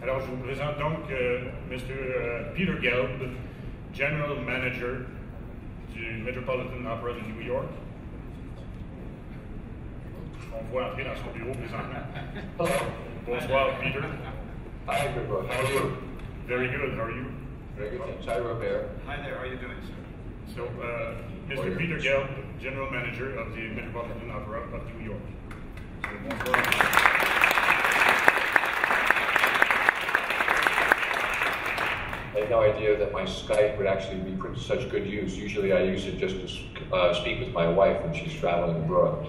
Alors, je vous présente donc Mr. Peter Gelb, General Manager du Metropolitan Opéra de New York. On voit entrer dans son bureau présentement. Bonsoir, Peter. Hi, Robert. How are you? Very good. How are you? Very good. Thanks. Hi, Robert. Hi there. How are you doing, sir? So, Mr. Peter Gelb, General Manager of the Metropolitan Opera of New York. So, bonsoir. I had no idea that my Skype would actually be put to such good use. Usually I use it just to speak with my wife when she's traveling abroad.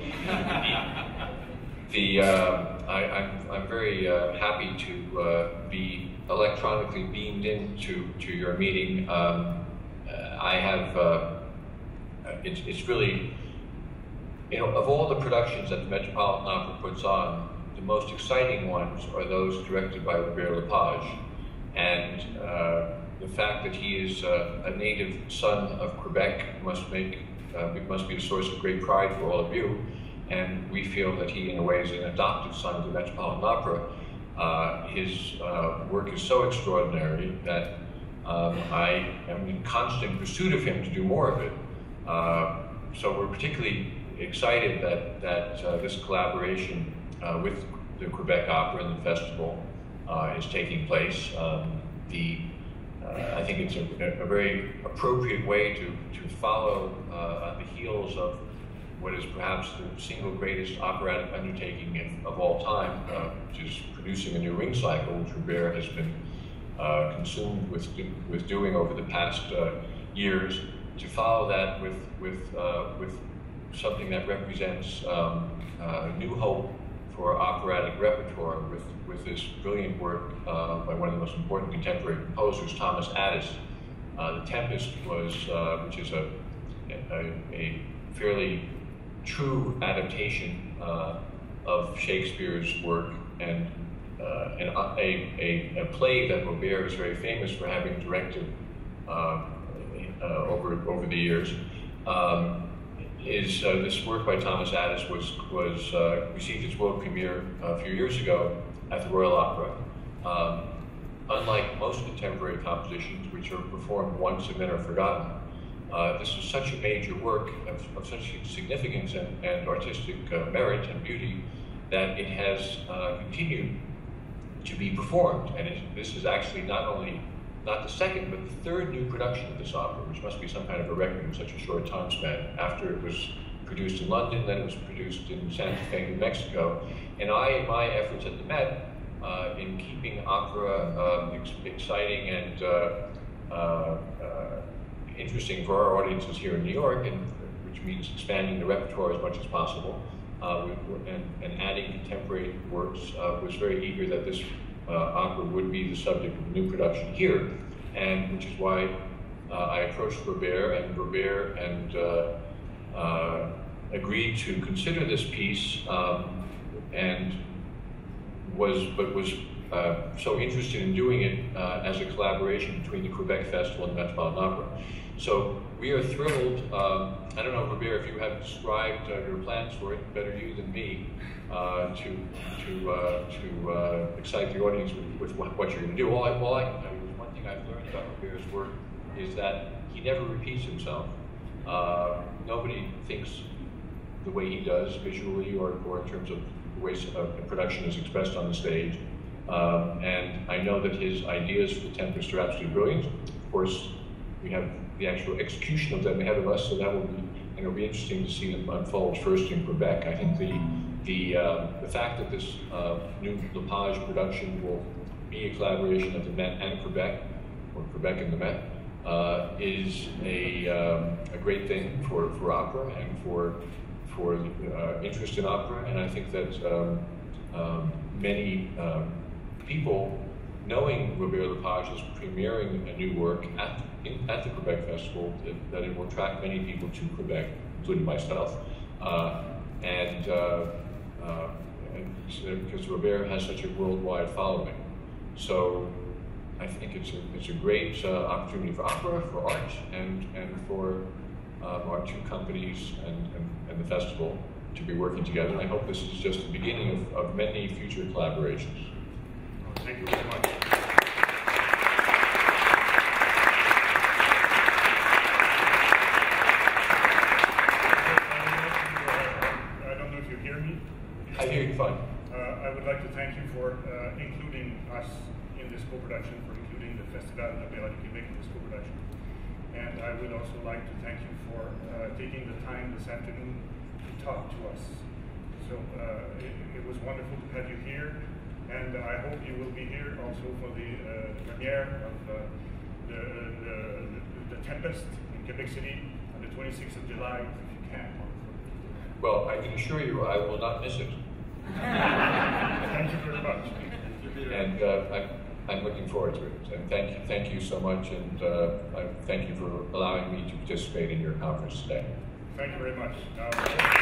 I'm very happy to be electronically beamed into your meeting. I have, it's really, you know, of all the productions that the Metropolitan Opera puts on, the most exciting ones are those directed by Robert Lepage. And the fact that he is a native son of Quebec must be a source of great pride for all of you. And we feel that he, in a way, is an adopted son of the Metropolitan Opera. His work is so extraordinary that I am in constant pursuit of him to do more of it. So we're particularly excited that this collaboration with the Quebec Opera and the Festival is taking place. I think it's a very appropriate way to follow on the heels of what is perhaps the single greatest operatic undertaking of all time, which is producing a new ring cycle, which Robert has been consumed with doing over the past years. To follow that with something that represents new hope for operatic repertoire with this brilliant work by one of the most important contemporary composers, Thomas Adès. The Tempest was, which is a fairly true adaptation of Shakespeare's work, and a play that Robert is very famous for having directed over the years. This work by Thomas Adès received its world premiere a few years ago at the Royal Opera. Unlike most contemporary compositions, which are performed once and then are forgotten, this is such a major work of such significance and artistic merit and beauty that it has continued to be performed. And this is actually not the second, but the third new production of this opera, which must be some kind of a record in such a short time span. After it was produced in London, then it was produced in Santa Fe, New Mexico. And in my efforts at the Met, in keeping opera exciting and interesting for our audiences here in New York, which means expanding the repertoire as much as possible, and adding contemporary works, was very eager that this opera would be the subject of a new production here, and which is why I approached Robert, and agreed to consider this piece, and was so interested in doing it as a collaboration between the Quebec Festival and the Metropolitan Opera. So we are thrilled. I don't know, Robert, if you have described your plans for it, better you than me, to excite the audience with what you're going to do. All I can tell you is one thing I've learned about Robert's work is that he never repeats himself. Nobody thinks the way he does visually or in terms of the way a production is expressed on the stage. And I know that his ideas for the Tempest are absolutely brilliant. Of course, we have the actual execution of them ahead of us, so that will be, and it'll be interesting to see them unfold first in Quebec. I think the fact that this new Lepage production will be a collaboration of the Met and Quebec, or Quebec and the Met, is a great thing for opera and for interest in opera. And I think that many people, knowing Robert Lepage is premiering a new work at the Quebec Festival, that it will attract many people to Quebec, including myself, because Robert has such a worldwide following. So I think it's a great opportunity for opera, for art, and for our two companies and the festival to be working together. And I hope this is just the beginning of many future collaborations. Thank you very much. us in this co-production, for including the Festival de Opéra de Québec in this co-production. And I would also like to thank you for taking the time this afternoon to talk to us. So it was wonderful to have you here, and I hope you will be here also for the premiere of the Tempest in Quebec City on the 26th of July, if you can. Well, I can assure you I will not miss it. Thank you very much. And I'm looking forward to it. And thank you so much, and I thank you for allowing me to participate in your conference today. Thank you very much.